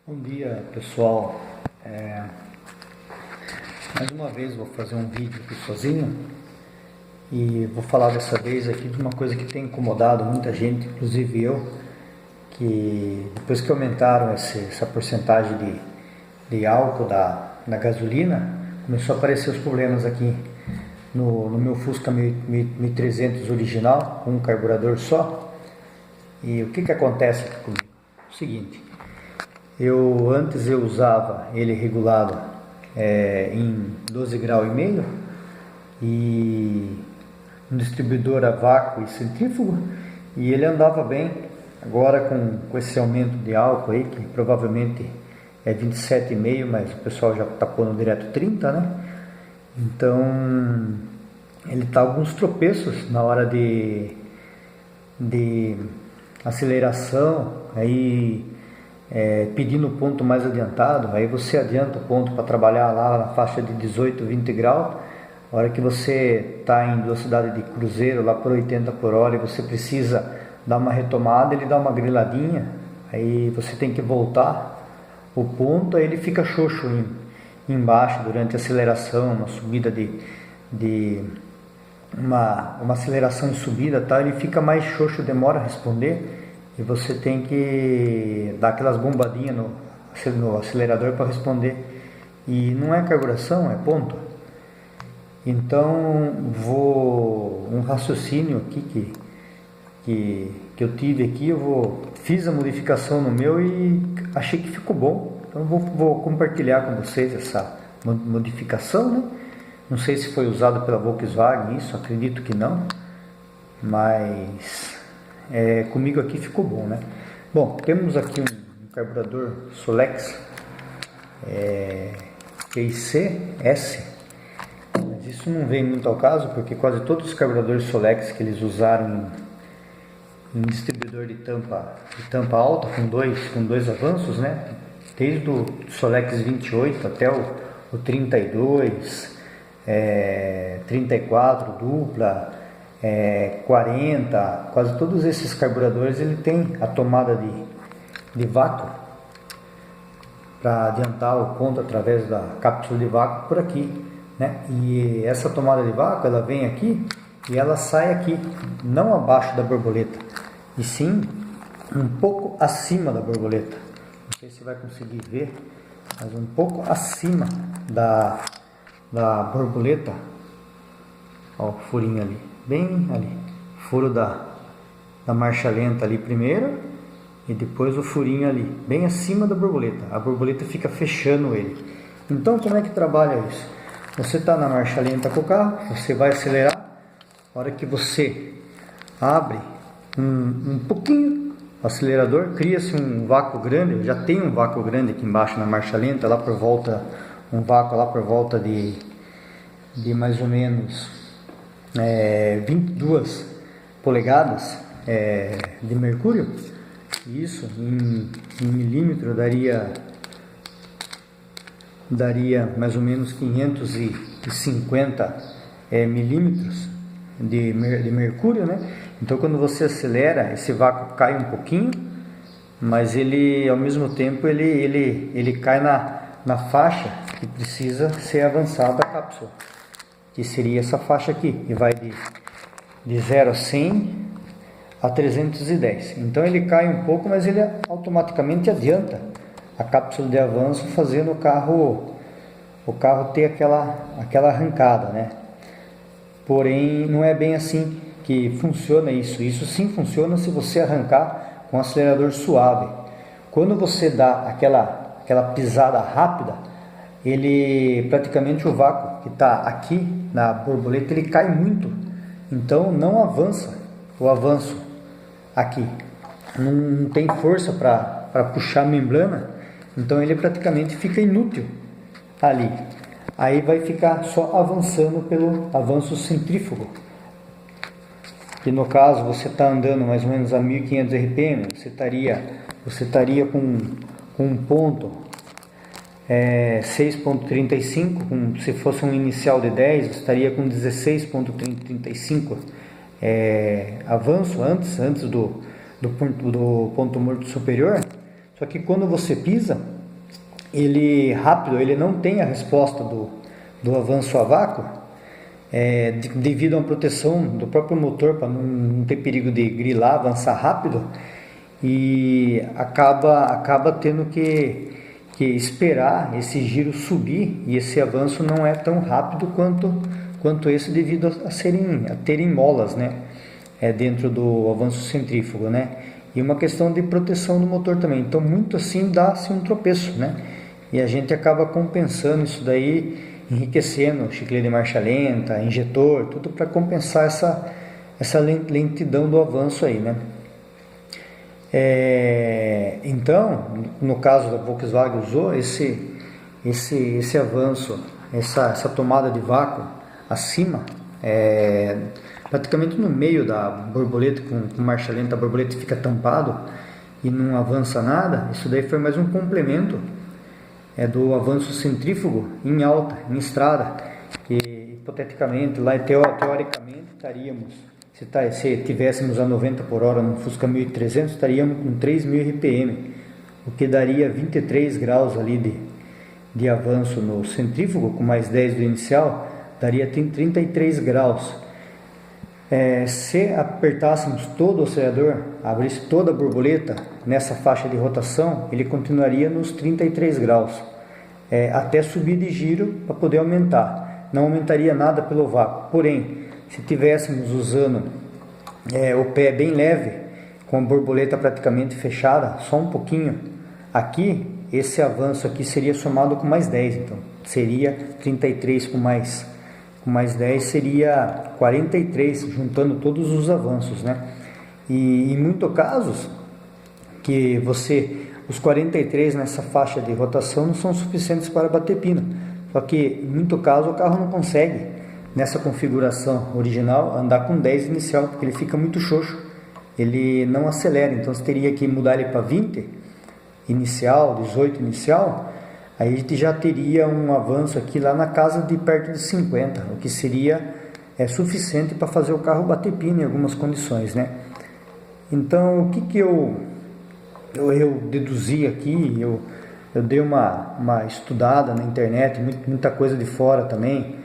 Bom dia, pessoal. Mais uma vez vou fazer um vídeo aqui sozinho e vou falar dessa vez aqui de uma coisa que tem incomodado muita gente, inclusive eu, que depois que aumentaram essa porcentagem de álcool da gasolina, começou a aparecer os problemas aqui no meu Fusca 1300 original, com um carburador só. E o que acontece aqui comigo? O seguinte: antes eu usava ele regulado em 12 graus e meio e um distribuidor a vácuo e centrífugo, e ele andava bem. Agora com esse aumento de álcool aí, que provavelmente é 27,5, mas o pessoal já está pondo direto 30, né? Então ele está alguns tropeços na hora de aceleração, aí pedindo o ponto mais adiantado. Aí você adianta o ponto para trabalhar lá na faixa de 18, 20 graus. A hora que você está em velocidade de cruzeiro lá por 80 por hora e você precisa dar uma retomada, ele dá uma griladinha, aí você tem que voltar o ponto, aí ele fica xoxo embaixo durante a aceleração, uma subida uma aceleração em subida, tá? Ele fica mais xoxo, demora a responder, e você tem que dar aquelas bombadinhas no acelerador para responder, e não é carburação, é ponto. Então um raciocínio aqui que eu tive aqui, fiz a modificação no meu e achei que ficou bom. Então vou compartilhar com vocês essa modificação, né? Não sei se foi usado pela Volkswagen isso, acredito que não, mas comigo aqui ficou bom, né? Bom, temos aqui um carburador Solex PIC-S, mas isso não vem muito ao caso, porque quase todos os carburadores Solex que eles usaram em distribuidor de tampa alta, com dois avanços, né? Desde o Solex 28 até o 32, 34 dupla, 40, quase todos esses carburadores ele tem a tomada de vácuo para adiantar o ponto através da cápsula de vácuo por aqui, né? E essa tomada de vácuo ela vem aqui e ela sai aqui, não abaixo da borboleta, e sim um pouco acima da borboleta. Não sei se vai conseguir ver, mas um pouco acima da borboleta. Ó, o furinho ali, bem ali, furo da marcha lenta ali primeiro, e depois o furinho ali, bem acima da borboleta. A borboleta fica fechando ele. Então como é que trabalha isso? Você está na marcha lenta com o carro, você vai acelerar. A hora que você abre um pouquinho o acelerador, cria-se um vácuo grande. Eu já tenho um vácuo grande aqui embaixo na marcha lenta, lá por volta, um vácuo lá por volta de mais ou menos 22 polegadas de mercúrio. Isso em milímetro daria mais ou menos 550 milímetros de mercúrio, né? Então quando você acelera, esse vácuo cai um pouquinho, mas ele ao mesmo tempo ele cai na faixa que precisa ser avançada a cápsula, que seria essa faixa aqui, e vai de 0 a 100 a 310. Então ele cai um pouco, mas ele automaticamente adianta a cápsula de avanço, fazendo o carro ter aquela arrancada, né? Porém não é bem assim que funciona isso. Isso sim funciona se você arrancar com um acelerador suave. Quando você dá aquela pisada rápida, ele praticamente, o vácuo que está aqui na borboleta, ele cai muito, então não avança o avanço aqui, não tem força para puxar a membrana, então ele praticamente fica inútil ali. Aí vai ficar só avançando pelo avanço centrífugo, que no caso você está andando mais ou menos a 1500 RPM, você estaria com um ponto 6.35, se fosse um inicial de 10, você estaria com 16.35 avanço antes do ponto morto superior. Só que quando você pisa, ele rápido, ele não tem a resposta do avanço a vácuo, devido a uma proteção do próprio motor para não ter perigo de grilar, avançar rápido, e acaba tendo que esperar esse giro subir, e esse avanço não é tão rápido quanto esse, devido a terem molas, né, dentro do avanço centrífugo, né, e uma questão de proteção do motor também. Então muito assim dá-se um tropeço, né, e a gente acaba compensando isso daí, enriquecendo chiclete de marcha lenta, injetor, tudo para compensar essa lentidão do avanço aí, né. Então, no caso da Volkswagen, usou esse avanço, essa tomada de vácuo acima, praticamente no meio da borboleta, com marcha lenta, a borboleta fica tampado e não avança nada. Isso daí foi mais um complemento do avanço centrífugo em alta, em estrada, que hipoteticamente, lá teoricamente, estaríamos, se tivéssemos a 90 por hora no Fusca 1300, estaríamos com 3.000 RPM, o que daria 23 graus ali de avanço no centrífugo, com mais 10 do inicial, daria 33 graus. Se apertássemos todo o acelerador, abrisse toda a borboleta nessa faixa de rotação, ele continuaria nos 33 graus, até subir de giro para poder aumentar. Não aumentaria nada pelo vácuo. Porém, se tivéssemos usando o pé bem leve, com a borboleta praticamente fechada, só um pouquinho, aqui, esse avanço aqui seria somado com mais 10, então seria 33 com mais 10, seria 43, juntando todos os avanços, né? E em muitos casos, que os 43 nessa faixa de rotação não são suficientes para bater pino, só que em muito caso o carro não consegue, nessa configuração original, andar com 10 inicial, porque ele fica muito xoxo, ele não acelera. Então você teria que mudar ele para 20 inicial, 18 inicial, aí a gente já teria um avanço aqui lá na casa de perto de 50, o que seria suficiente para fazer o carro bater pino em algumas condições, né? Então o que eu deduzi aqui, eu dei uma estudada na internet, muita coisa de fora também,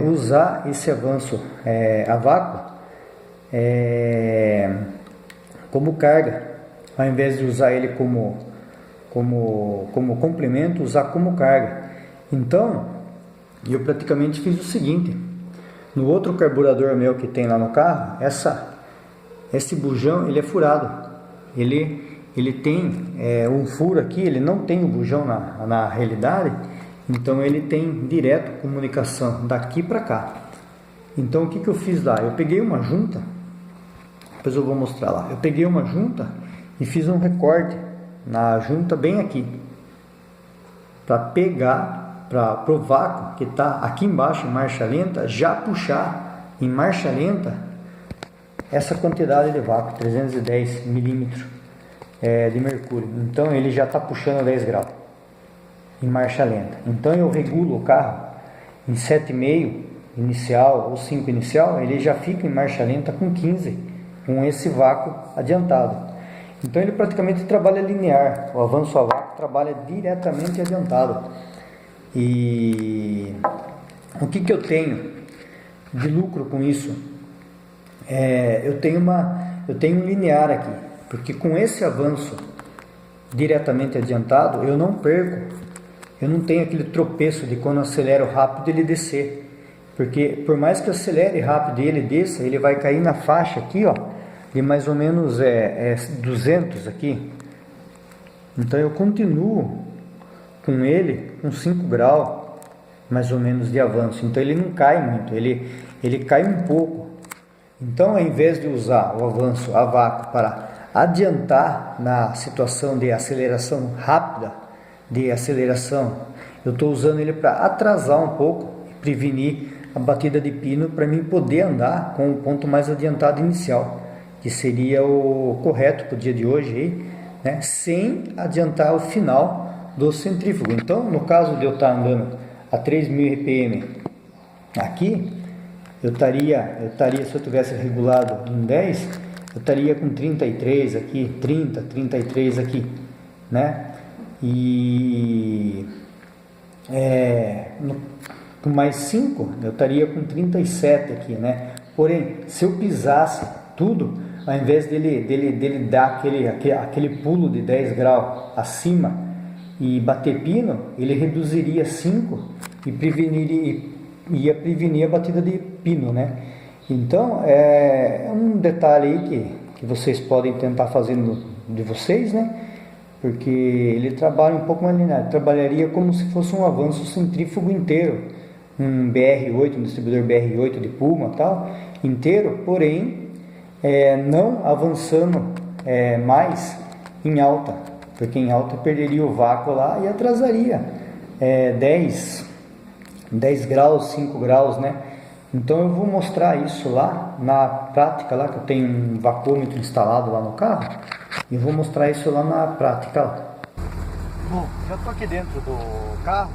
usar esse avanço a vácuo como carga, ao invés de usar ele como complemento, usar como carga. Então eu praticamente fiz o seguinte: no outro carburador meu que tem lá no carro, esse bujão ele é furado, ele tem um furo aqui, ele não tem o bujão na realidade, então ele tem direto comunicação daqui para cá. Então o que eu fiz lá? Eu peguei uma junta, depois eu vou mostrar lá, eu peguei uma junta e fiz um recorte na junta bem aqui, para pegar, para o vácuo que está aqui embaixo em marcha lenta, já puxar em marcha lenta essa quantidade de vácuo, 310 milímetros de mercúrio. Então ele já está puxando 10 graus em marcha lenta. Então eu regulo o carro em 7,5 inicial ou 5 inicial, ele já fica em marcha lenta com 15, com esse vácuo adiantado. Então ele praticamente trabalha linear, o avanço a vácuo trabalha diretamente adiantado. E o que eu tenho de lucro com isso? Eu tenho um linear aqui, porque com esse avanço diretamente adiantado, eu não perco, eu não tenho aquele tropeço de quando eu acelero rápido ele descer, porque por mais que eu acelere rápido e ele desça, ele vai cair na faixa aqui, ó, de mais ou menos 200 aqui. Então eu continuo com ele com 5 graus mais ou menos de avanço, então ele não cai muito, ele cai um pouco. Então, ao invés de usar o avanço a vácuo para adiantar na situação de aceleração rápida, eu estou usando ele para atrasar um pouco e prevenir a batida de pino, para mim poder andar com o ponto mais adiantado inicial, que seria o correto para o dia de hoje, aí, né? Sem adiantar o final do centrífugo. Então, no caso de eu estar andando a 3.000 RPM aqui, eu estaria, se eu tivesse regulado em 10, eu estaria com 33 aqui, 33 aqui, né? E com mais 5 eu estaria com 37 aqui, né? Porém, se eu pisasse tudo, ao invés dele dar aquele pulo de 10 graus acima e bater pino, ele reduziria 5 e ia prevenir a batida de pino, né? Então, é um detalhe aí que vocês podem tentar fazer de vocês, né? Porque ele trabalha um pouco mais linear, trabalharia como se fosse um avanço centrífugo inteiro, um BR8, um distribuidor BR8 de Puma tal, inteiro, porém não avançando mais em alta, porque em alta perderia o vácuo lá e atrasaria 10 graus, 5 graus, né? Então eu vou mostrar isso lá na prática, lá que eu tenho um vacômetro instalado lá no carro, e eu vou mostrar isso lá na prática lá. Bom, já estou aqui dentro do carro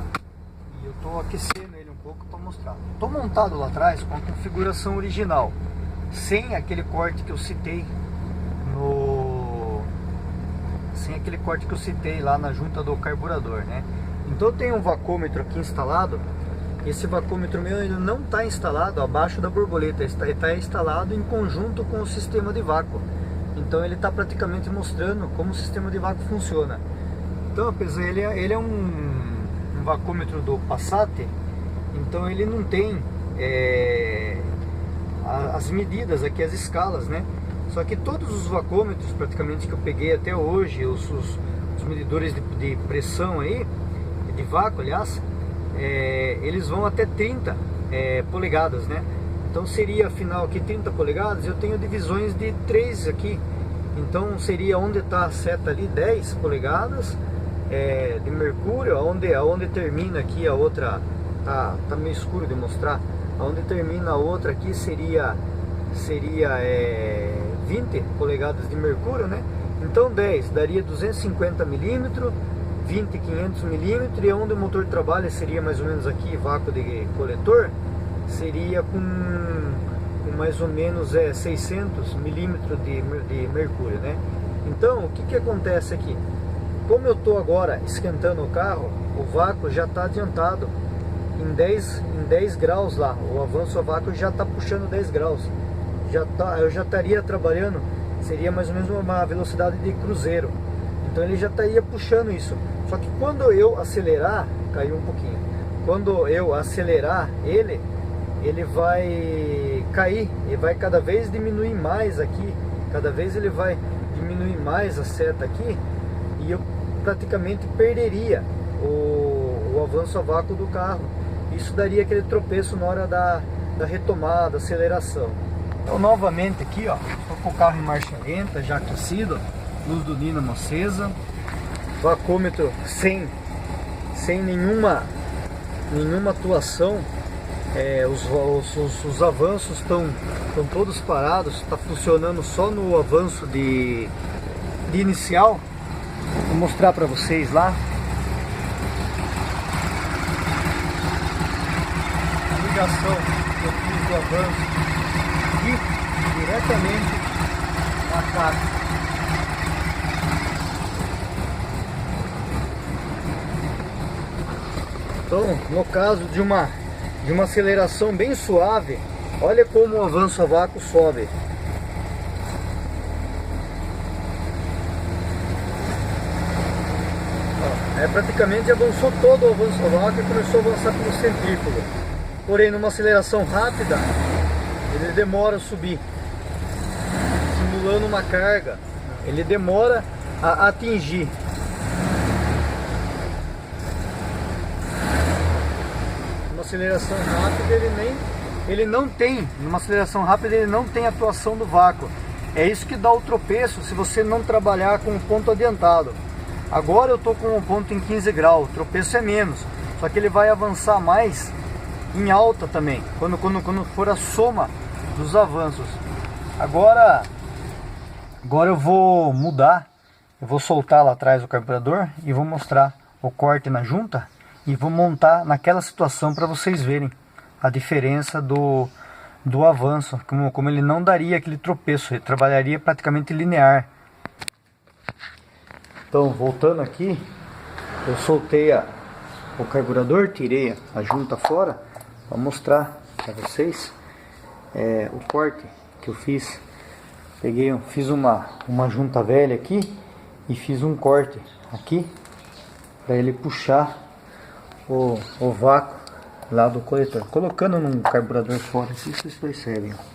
e eu estou aquecendo ele um pouco para mostrar. Estou montado lá atrás com a configuração original, sem aquele corte que eu citei lá na junta do carburador, né? Então eu tenho um vacômetro aqui instalado. Esse vacômetro meu ainda não está instalado abaixo da borboleta, está instalado em conjunto com o sistema de vácuo. Então ele está praticamente mostrando como o sistema de vácuo funciona. Então, apesar ele é um vacômetro do Passat, então ele não tem as medidas aqui, as escalas, né? Só que todos os vacômetros praticamente que eu peguei até hoje, os medidores de pressão aí, de vácuo, aliás, eles vão até 30 polegadas, né? Então seria afinal aqui 30 polegadas, eu tenho divisões de 3 aqui. Então seria onde está a seta ali 10 polegadas de mercúrio, aonde termina aqui a outra, tá meio escuro de mostrar, aonde termina a outra aqui seria 20 polegadas de mercúrio, né? Então 10 daria 250 milímetros, 20, 500 milímetros, e onde o motor trabalha seria mais ou menos aqui, vácuo de coletor, seria com mais ou menos 600 milímetros de mercúrio, né? Então, o que acontece aqui? Como eu estou agora esquentando o carro, o vácuo já está adiantado em 10 graus lá, o avanço a vácuo já está puxando 10 graus, eu já estaria trabalhando, seria mais ou menos uma velocidade de cruzeiro, então ele já estaria puxando isso. Só que quando eu acelerar, caiu um pouquinho, quando eu acelerar ele vai cair, ele vai cada vez diminuir mais aqui, cada vez ele vai diminuir mais a seta aqui, e eu praticamente perderia o avanço a vácuo do carro. Isso daria aquele tropeço na hora da retomada, da aceleração. Então novamente aqui, ó, estou com o carro em marcha lenta, já aquecido, luz do dínamo acesa, vacômetro sem nenhuma atuação. Os avanços estão todos parados, está funcionando só no avanço de inicial. Vou mostrar para vocês lá. A ligação que eu fiz do avanço aqui, diretamente na caixa. Então, no caso de uma aceleração bem suave, olha como o avanço a vácuo sobe. Praticamente avançou todo o avanço a vácuo e começou a avançar pelo centrífugo. Porém, numa aceleração rápida, ele demora a subir, simulando uma carga, ele demora a atingir. Aceleração rápida ele não tem, numa aceleração rápida ele não tem atuação do vácuo. É isso que dá o tropeço se você não trabalhar com o ponto adiantado. Agora eu estou com o ponto em 15 graus, o tropeço é menos, só que ele vai avançar mais em alta também, quando for a soma dos avanços. Agora eu vou mudar, eu vou soltar lá atrás o carburador e vou mostrar o corte na junta. E vou montar naquela situação para vocês verem a diferença do avanço, como ele não daria aquele tropeço, ele trabalharia praticamente linear. Então, voltando aqui, eu soltei o carburador, tirei a junta fora para mostrar para vocês o corte que eu fiz. Fiz uma junta velha aqui e fiz um corte aqui para ele puxar o vácuo lá do coletor. Colocando num carburador fora aqui, vocês percebem, ó.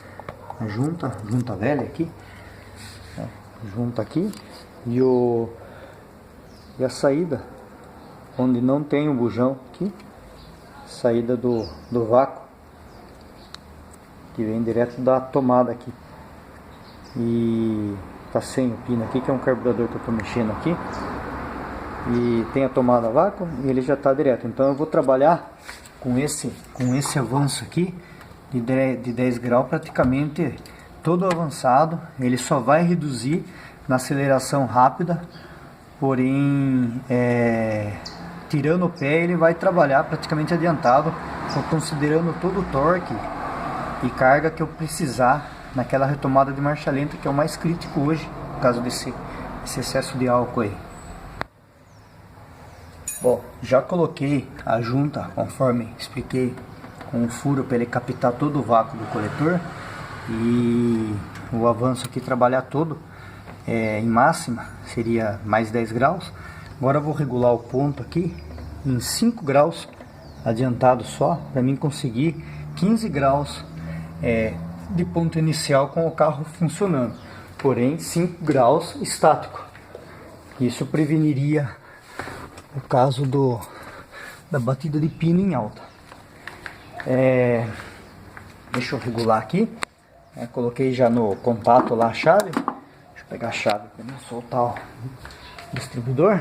A junta velha aqui, junta aqui e a saída onde não tem o bujão aqui, saída do vácuo que vem direto da tomada aqui. E tá sem o pino aqui, que é um carburador que eu tô mexendo aqui, e tem a tomada a vácuo e ele já tá direto. Então eu vou trabalhar com esse avanço aqui de 10 graus, praticamente todo avançado. Ele só vai reduzir na aceleração rápida, porém tirando o pé ele vai trabalhar praticamente adiantado, considerando todo o torque e carga que eu precisar naquela retomada de marcha lenta, que é o mais crítico hoje, por causa desse excesso de álcool aí. Bom, já coloquei a junta, conforme expliquei, com o furo para ele captar todo o vácuo do coletor, e o avanço aqui trabalhar todo em máxima, seria mais 10 graus. Agora eu vou regular o ponto aqui em 5 graus adiantado só, para mim conseguir 15 graus de ponto inicial com o carro funcionando, porém 5 graus estático. Isso preveniria o caso da batida de pino em alta. Deixa eu regular aqui. Coloquei já no contato lá a chave. Deixa eu pegar a chave para não soltar o distribuidor.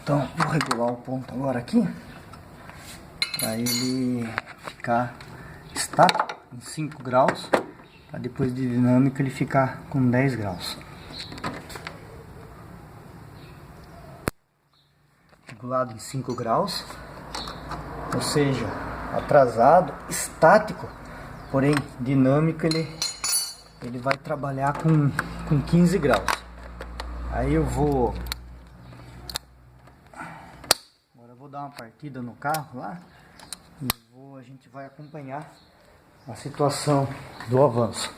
Então vou regular o ponto agora aqui, para ele ficar estático em 5 graus, para depois de dinâmica ele ficar com 10 graus. Regulado em 5 graus, ou seja, atrasado, estático, porém dinâmico ele vai trabalhar com 15 graus. Aí eu vou dar uma partida no carro lá e a gente vai acompanhar a situação do avanço.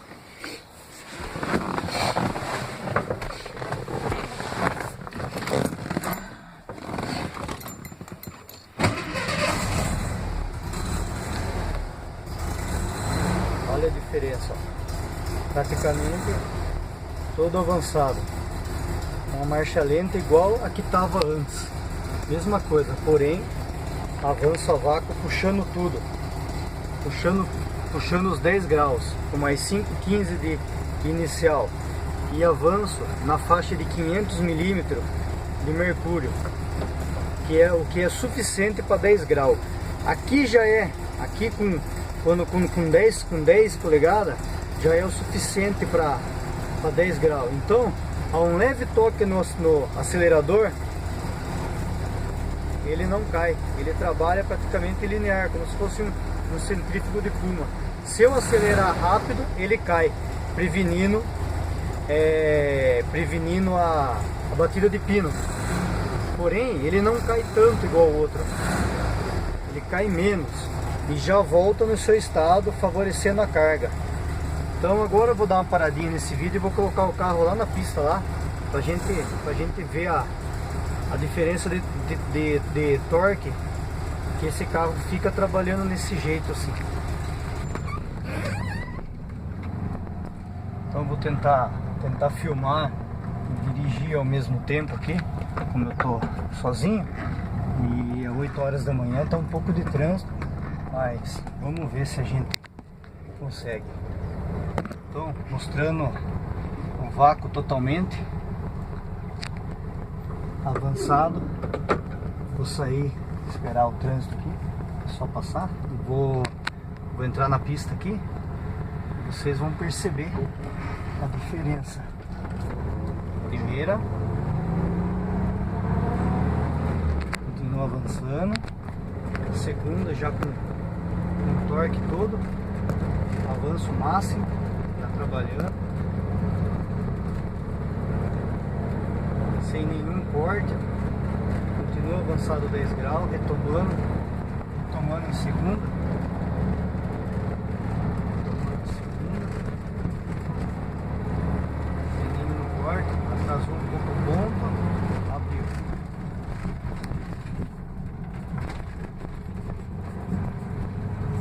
Olha a diferença, ó. Praticamente todo avançado, uma marcha lenta igual a que estava antes. Mesma coisa, porém avanço a vácuo puxando tudo, puxando os 10 graus, com mais 5, 15 de inicial, e avanço na faixa de 500 milímetros de mercúrio, que é o que é suficiente para 10 graus. Aqui já aqui com 10 polegadas já é o suficiente para 10 graus. Então, a um leve toque no acelerador, ele não cai, ele trabalha praticamente linear, como se fosse um centrífugo de puma. Se eu acelerar rápido, ele cai, prevenindo a batida de pino. Porém, ele não cai tanto igual o outro, ele cai menos e já volta no seu estado, favorecendo a carga. Então agora eu vou dar uma paradinha nesse vídeo e vou colocar o carro lá na pista lá, pra gente ver a diferença de torque que esse carro fica trabalhando nesse jeito assim. Então eu vou tentar filmar e dirigir ao mesmo tempo aqui, como eu tô sozinho e é 8 horas da manhã, tá um pouco de trânsito, mas vamos ver se a gente consegue. Então, mostrando o vácuo totalmente avançado. Vou sair, esperar o trânsito aqui, só passar, e vou entrar na pista aqui. Vocês vão perceber a diferença. Primeira, continua avançando. A segunda já com o torque todo, avanço máximo, já trabalhando, sem nenhum corte, continua avançado 10 graus, retomando em segunda, sem nenhum corte, atrasou um pouco o ponto, abriu.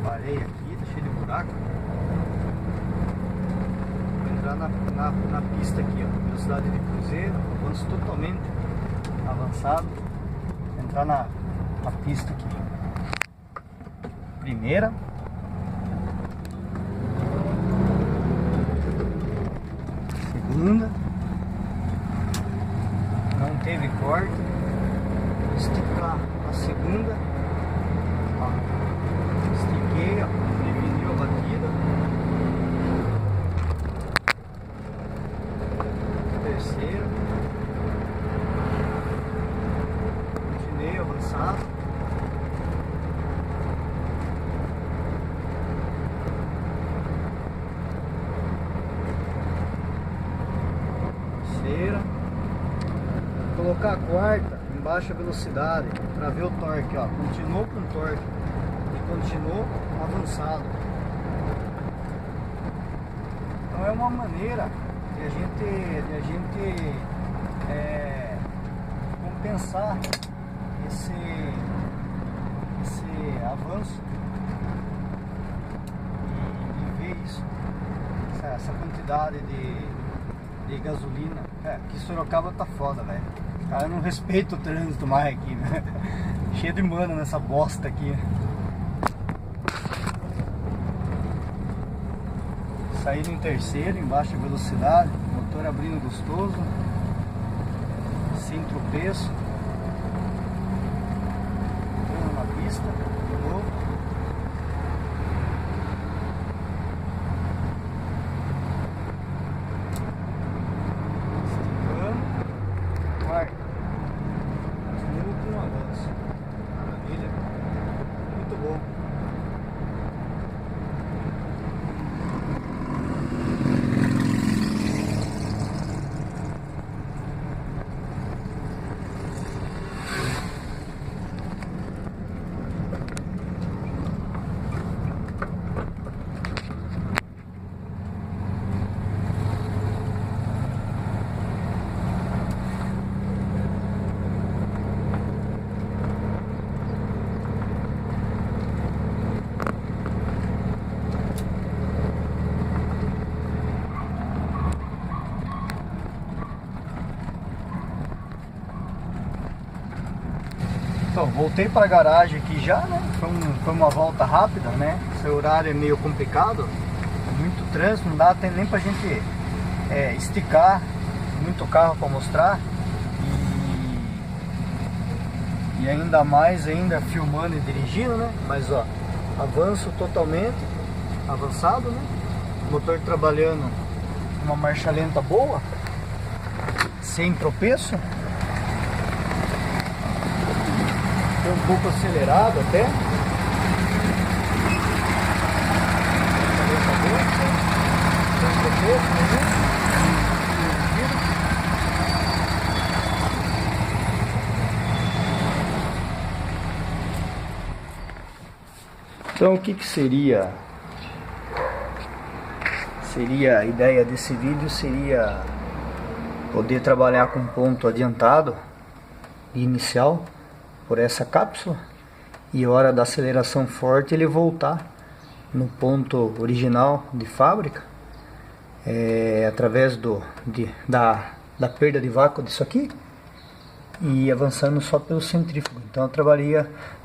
Parei aqui, tá cheio de buraco. Vou entrar na pista aqui, ó, velocidade de cruzeiro, avanço totalmente avançado. Vou entrar na pista aqui. Primeira. Segunda. Não teve corte. Vou esticar a segunda. Ó. Estiquei, ó, preveniu a batida. Terceira. Continuei avançado. Terceira. Vou colocar a quarta em baixa velocidade para ver o torque, ó. Continuou com torque. Continuou avançado. Então é uma maneira de a gente compensar esse avanço e ver isso, essa quantidade de gasolina. Aqui Sorocaba tá foda, velho. Cara, eu não respeito o trânsito mais aqui, né? Cheio de mano nessa bosta aqui. Saída em terceiro, em baixa velocidade, motor abrindo gostoso, sem tropeço, entrando na pista, de novo. Esticando, quarta, continuo com um avanço, maravilha, muito bom. Então, voltei para a garagem aqui já, né? Foi uma volta rápida, né? Esse horário é meio complicado, muito trânsito, não dá nem pra gente esticar, muito carro para mostrar e ainda mais filmando e dirigindo, né? Mas ó, avanço totalmente avançado, né? Motor trabalhando uma marcha lenta boa, sem tropeço. Um pouco acelerado até. Então o que seria a ideia desse vídeo? Seria poder trabalhar com ponto adiantado e inicial por essa cápsula, e a hora da aceleração forte ele voltar no ponto original de fábrica, através da perda de vácuo disso aqui, e avançando só pelo centrífugo. Então eu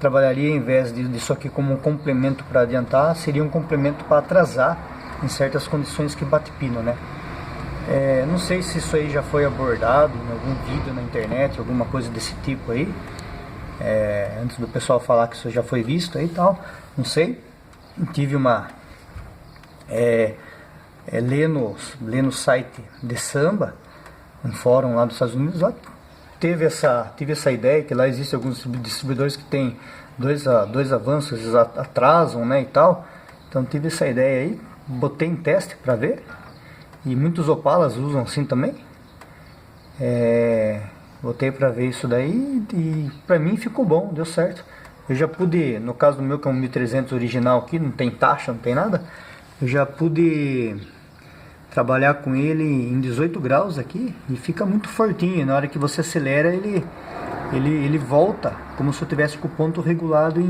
trabalharia em vez disso aqui como um complemento para adiantar, seria um complemento para atrasar em certas condições que bate pino, né? Não sei se isso aí já foi abordado em algum vídeo na internet, alguma coisa desse tipo aí. Antes do pessoal falar que isso já foi visto aí e tal, não sei. Tive lendo o site de Samba, um fórum lá dos Estados Unidos, lá tive essa ideia que lá existem alguns distribuidores que tem dois avanços, eles atrasam, né, e tal. Então tive essa ideia aí, botei em teste para ver, e muitos Opalas usam assim também. Botei para ver isso daí e para mim ficou bom, deu certo. Eu já pude, no caso do meu que é um 1300 original aqui, não tem taxa, não tem nada, eu já pude trabalhar com ele em 18 graus aqui e fica muito fortinho. Na hora que você acelera ele volta como se eu tivesse com o ponto regulado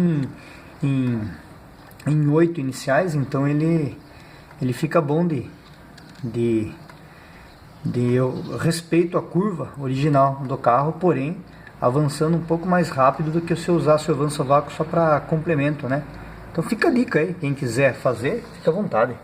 em 8 iniciais, então ele fica bom eu respeito a curva original do carro, porém avançando um pouco mais rápido do que se eu usasse o avanço a vácuo só para complemento, né? Então fica a dica aí, quem quiser fazer, fica à vontade.